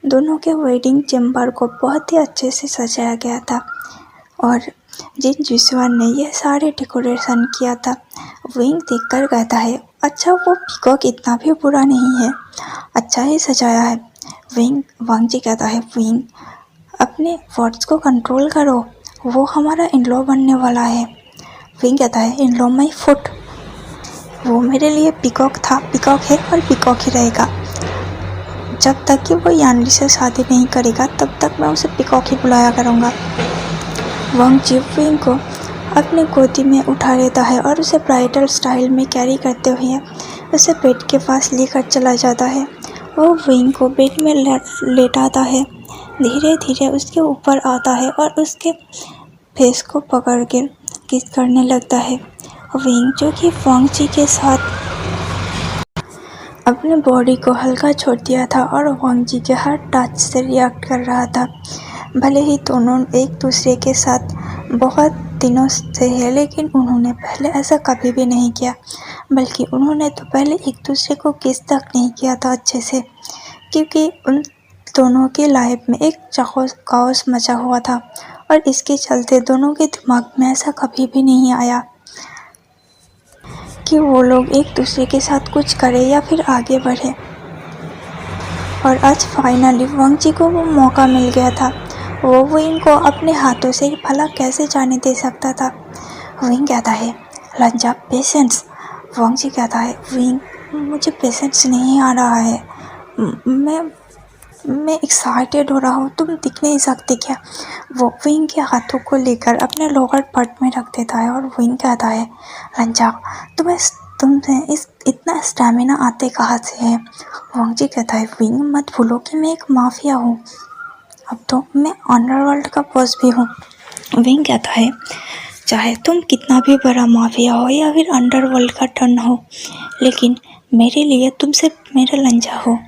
दोनों के वेडिंग चेम्बर को बहुत ही अच्छे से सजाया गया था और जिंजी स्वान ने यह सारे डेकोरेशन किया था। विंग देखकर कहता है, अच्छा वो पीकॉक इतना भी बुरा नहीं है, अच्छा ही सजाया है। वांग जी कहता है, विंग अपने वर्ड्स को कंट्रोल करो, वो हमारा इन-लॉ बनने वाला है। विंग कहता है, इन-लॉ माई फुट, वो मेरे लिए पीकॉक था, पीकॉक है और पीकॉक ही रहेगा। जब तक कि वो यानली से शादी नहीं करेगा तब तक मैं उसे पीकॉक ही बुलाया करूँगा। वांग जी विंग को अपनी गोदी में उठा लेता है और उसे ब्राइडल स्टाइल में कैरी करते हुए उसे बेड के पास लेकर चला जाता है। वो विंग को बेड में लेटाता है, धीरे धीरे उसके ऊपर आता है और उसके फेस को पकड़ के किस करने लगता है। विंग जो कि वांग जी के साथ अपने बॉडी को हल्का छोड़ दिया था और वांग जी के हर टच से रिएक्ट कर रहा था। भले ही दोनों एक दूसरे के साथ बहुत दिनों से है, लेकिन उन्होंने पहले ऐसा कभी भी नहीं किया, बल्कि उन्होंने तो पहले एक दूसरे को किस तक नहीं किया था अच्छे से, क्योंकि उन दोनों के लाइफ में एक काओस मचा हुआ था और इसके चलते दोनों के दिमाग में ऐसा कभी भी नहीं आया कि वो लोग एक दूसरे के साथ कुछ करें या फिर आगे बढ़े। और आज फाइनली वांग जी को वो मौका मिल गया था। वो विंग को अपने हाथों से भला कैसे जाने दे सकता था। विंग कहता है, लंजा पेशेंस। वांग जी कहता है, विंग मुझे पेशेंस नहीं आ रहा है, मैं एक्साइटेड हो रहा हूँ, तुम दिख नहीं सकते क्या। वो विंग के हाथों को लेकर अपने लोअर पार्ट में रख देता है और विंग कहता है, लंजा तुम्हें इतना स्टैमिना आते कहाँ से है। वांग जी कहता है, विंग मत भूलो कि मैं एक माफिया हूँ, अब तो मैं अंडरवर्ल्ड का बॉस भी हूँ। विंग कहता है, चाहे तुम कितना भी बड़ा माफिया हो या फिर अंडरवर्ल्ड का टर्न हो, लेकिन मेरे लिए तुम सिर्फ मेरा लंजा हो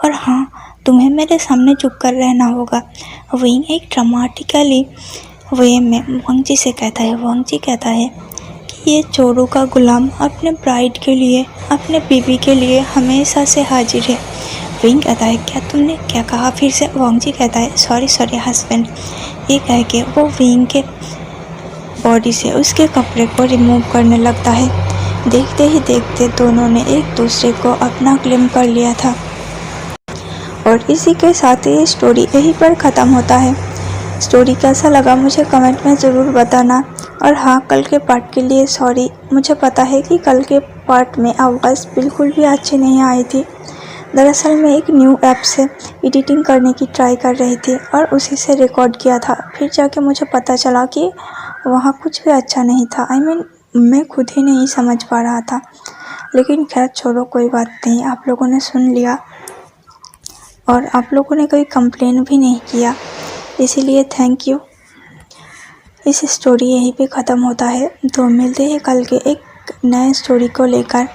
और हाँ, तुम्हें मेरे सामने झुक कर रहना होगा। विंग एक ड्रामेटिकली वे में वांग जी से कहता है। वांग जी कहता है कि ये चोरों का गुलाम अपने ब्राइड के लिए, अपने बीवी के लिए हमेशा से हाजिर है। विंग कहता है, क्या तुमने क्या कहा फिर से। वांग जी कहता है, सॉरी हस्बैंड। ये कह के वो विंग के बॉडी से उसके कपड़े को रिमूव करने लगता है। देखते ही देखते दोनों ने एक दूसरे को अपना क्लेम कर लिया था और इसी के साथ ये स्टोरी यहीं पर ख़त्म होता है। स्टोरी कैसा लगा मुझे कमेंट में ज़रूर बताना और हाँ, कल के पार्ट के लिए सॉरी। मुझे पता है कि कल के पार्ट में आवाज़ बिल्कुल भी अच्छी नहीं आई थी। दरअसल मैं एक न्यू ऐप से एडिटिंग करने की ट्राई कर रही थी और उसी से रिकॉर्ड किया था। फिर जाके मुझे पता चला कि वहाँ कुछ भी अच्छा नहीं था। मैं खुद ही नहीं समझ पा रहा था, लेकिन खैर छोड़ो, कोई बात नहीं। आप लोगों ने सुन लिया और आप लोगों ने कोई कंप्लेन भी नहीं किया, इसीलिए थैंक यू। इस स्टोरी यहीं पे ख़त्म होता है, तो मिलते हैं कल के एक नए स्टोरी को लेकर।